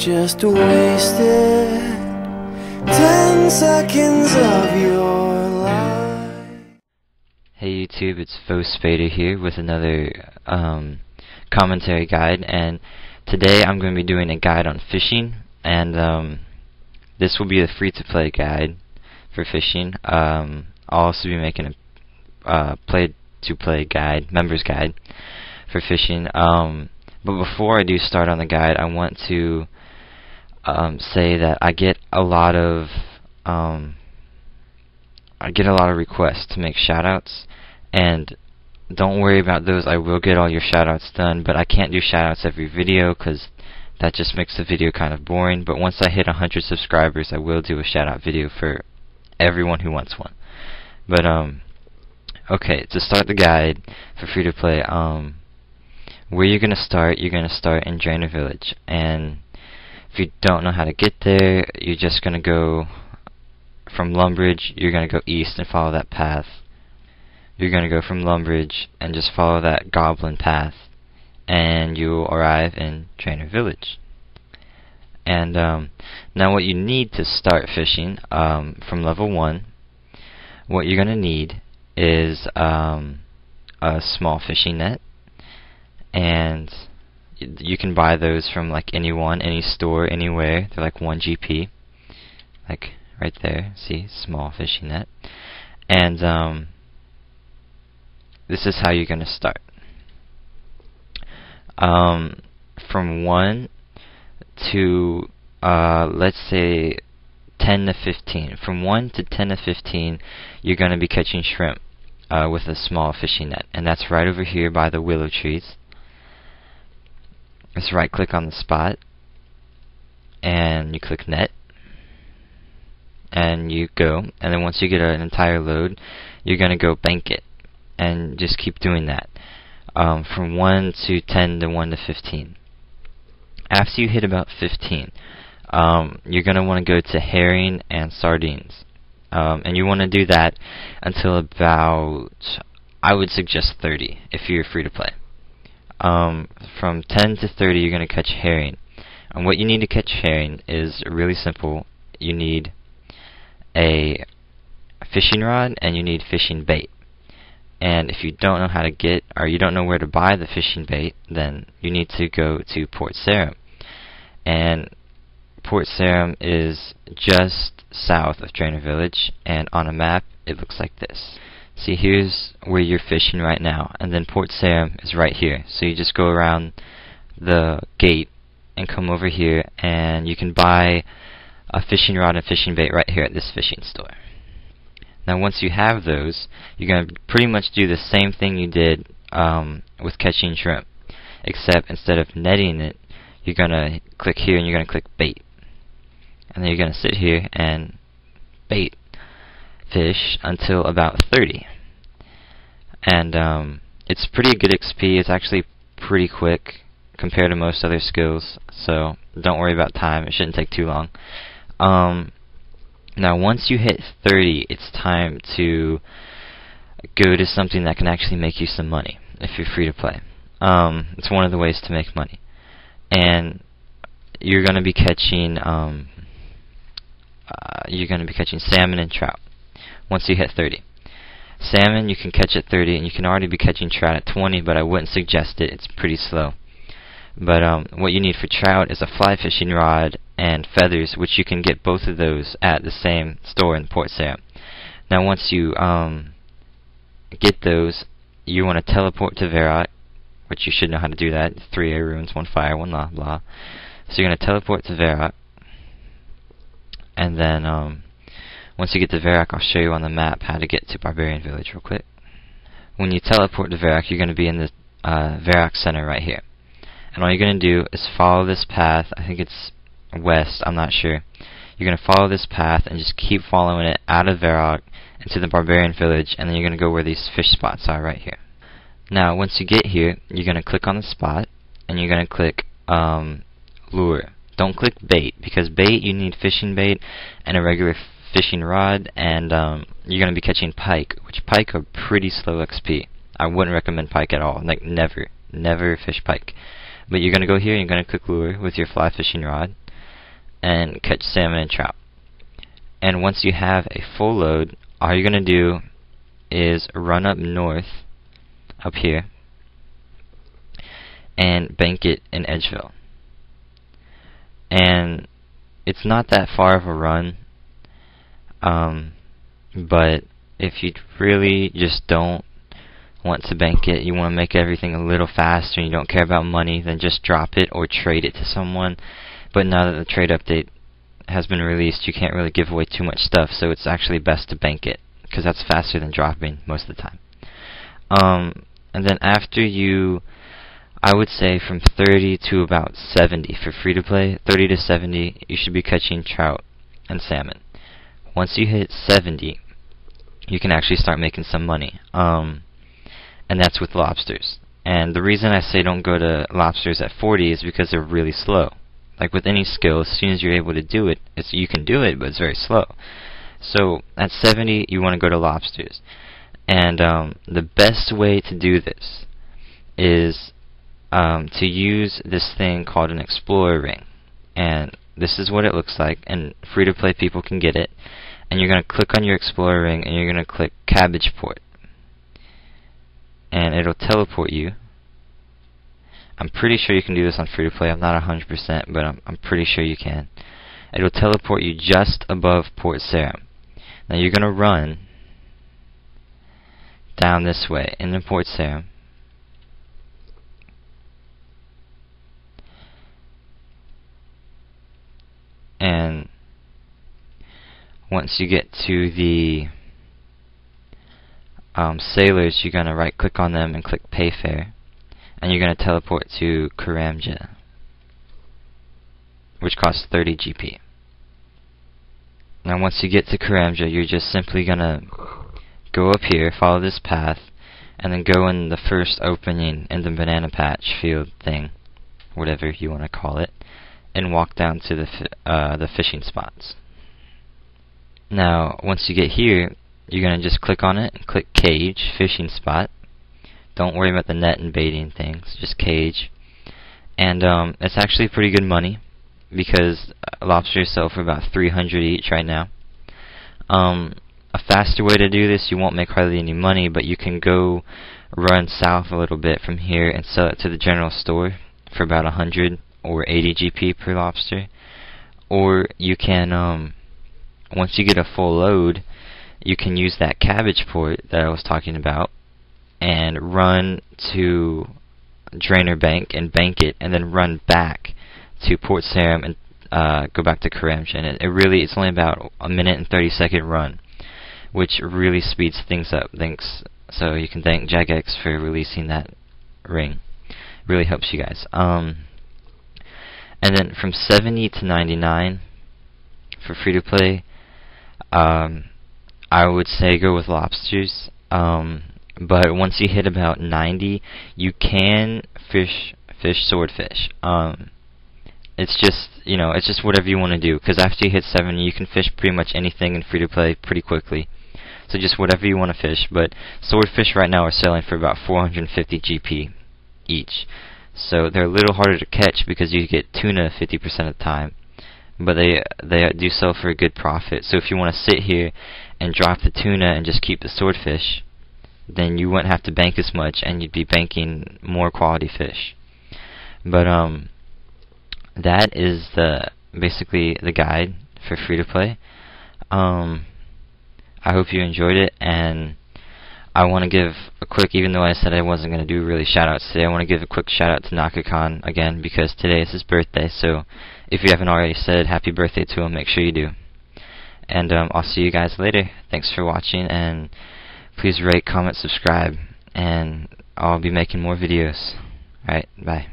just wasted 10 seconds of your life. Hey YouTube, it's F2P here with another commentary guide, and today I'm going to be doing a guide on fishing, and this will be a free-to-play guide for fishing. I'll also be making a play-to-play guide, members guide for fishing. But before I do start on the guide, I want to say that I get a lot of requests to make shoutouts, and don't worry about those. I will get all your shoutouts done, but I can't do shoutouts every video because that just makes the video kind of boring. But once I hit 100 subscribers, I will do a shoutout video for everyone who wants one. But okay, to start the guide for free to play, where you're gonna start in Drainer Village, and if you don't know how to get there, you're just gonna go from Lumbridge. You're gonna go east and follow that path. You're gonna go from Lumbridge and just follow that goblin path, and you will arrive in Drainer Village. And now what you need to start fishing from level 1, what you're gonna need is a small fishing net, and you can buy those from like any store, anywhere. They're like 1 GP, like right there. See, small fishing net. And this is how you're gonna start. From 1 to let's say 10 to 15. From 1 to 10 to 15, you're gonna be catching shrimp with a small fishing net, and that's right over here by the willow trees. Just right click on the spot and you click net, and you go, and then once you get an entire load, you're gonna go bank it, and just keep doing that from 1 to 10 to 1 to 15. After you hit about 15, you're gonna want to go to herring and sardines, and you want to do that until about, I would suggest 30 if you're free to play. From 10 to 30, you're going to catch herring. And what you need to catch herring is really simple. You need a fishing rod and you need fishing bait. And if you don't know how to get, or you don't know where to buy the fishing bait, then you need to go to Port Sarim. And Port Sarim is just south of Drainer Village, and on a map it looks like this. See, here's where you're fishing right now, and then Port Sarim is right here. So you just go around the gate and come over here, and you can buy a fishing rod and fishing bait right here at this fishing store. Now once you have those, you're going to pretty much do the same thing you did with catching shrimp, except instead of netting it, you're going to click here and you're going to click bait. And then you're going to sit here and bait fish until about 30. And it's pretty good XP. It's actually pretty quick compared to most other skills, so don't worry about time. It shouldn't take too long. Now once you hit 30, it's time to go to something that can actually make you some money if you're free to play. It's one of the ways to make money, and you're going to be catching salmon and trout once you hit 30. Salmon you can catch at 30, and you can already be catching trout at 20, but I wouldn't suggest it. It's pretty slow. But what you need for trout is a fly fishing rod and feathers, which you can get both of those at the same store in Port Sarim. Now once you get those, you want to teleport to Varrock, which you should know how to do that. 3 air runes, 1 fire, 1 blah. So you're going to teleport to Varrock, and then once you get to Varrock, I'll show you on the map how to get to Barbarian Village real quick. When you teleport to Varrock, you're going to be in the Varrock Center right here. And all you're going to do is follow this path. I think it's west, I'm not sure. You're going to follow this path and just keep following it out of Varrock into the Barbarian Village, and then you're going to go where these fish spots are right here. Now once you get here, you're going to click on the spot, and you're going to click lure. Don't click bait, because bait, you need fishing bait and a regular fishing rod, and you're going to be catching pike, which pike are pretty slow XP. I wouldn't recommend pike at all. Like, never fish pike. But you're going to go here and you're going to click lure with your fly fishing rod, and catch salmon and trout. And once you have a full load, all you're going to do is run up north, up here, and bank it in Edgeville. And it's not that far of a run, but if you really just don't want to bank it, you want to make everything a little faster, and you don't care about money, then just drop it or trade it to someone. But now that the trade update has been released, you can't really give away too much stuff, so it's actually best to bank it, because that's faster than dropping most of the time. And then after you, I would say from 30 to about 70 for free to play, 30 to 70, you should be catching trout and salmon. Once you hit 70, you can actually start making some money. And that's with lobsters. And the reason I say don't go to lobsters at 40 is because they're really slow. Like with any skill, as soon as you're able to do it, you can do it, but it's very slow. So at 70, you want to go to lobsters. And the best way to do this is to use this thing called an explorer ring. And this is what it looks like, and free-to-play people can get it. And you're going to click on your explorer ring, and you're going to click cabbage port. And it'll teleport you. I'm pretty sure you can do this on free-to-play. I'm not 100%, but I'm pretty sure you can. It'll teleport you just above Port Sarim. Now you're going to run down this way into Port Sarim. And once you get to the sailors, you're going to right click on them and click pay fare, and you're going to teleport to Karamja, which costs 30 GP. Now once you get to Karamja, you're just simply going to go up here, follow this path, and then go in the first opening in the banana patch field thing, whatever you want to call it, and walk down to the fishing spots. Now once you get here, you're going to just click on it and click cage, fishing spot. Don't worry about the net and baiting things, just cage. And it's actually pretty good money, because lobsters sell for about 300 each right now. A faster way to do this, you won't make hardly any money, but you can go run south a little bit from here and sell it to the general store for about 100 or 80 GP per lobster. Or you can, once you get a full load, you can use that cabbage port that I was talking about and run to Drainer Bank and bank it, and then run back to Port Sarim and go back to Karamja. And it's only about a minute and 30-second run, which really speeds things up. So you can thank Ja-Gex for releasing that ring. Really helps you guys. And then from 70 to 99 for free to play, I would say go with lobsters. But once you hit about 90, you can fish swordfish. It's just whatever you want to do, because after you hit 70, you can fish pretty much anything in free to play pretty quickly. So just whatever you want to fish. But swordfish right now are selling for about 450 GP each. So they're a little harder to catch because you get tuna 50% of the time. But they do sell for a good profit. So if you want to sit here and drop the tuna and just keep the swordfish, then you wouldn't have to bank as much, and you'd be banking more quality fish. But that is basically the guide for free to play. I hope you enjoyed it, and I want to give a quick, even though I said I wasn't going to do really shoutouts today, I want to give a quick shout out to Nakakon again, because today is his birthday. So if you haven't already said happy birthday to him, make sure you do. And I'll see you guys later. Thanks for watching, and please rate, comment, subscribe, and I'll be making more videos. Alright, bye.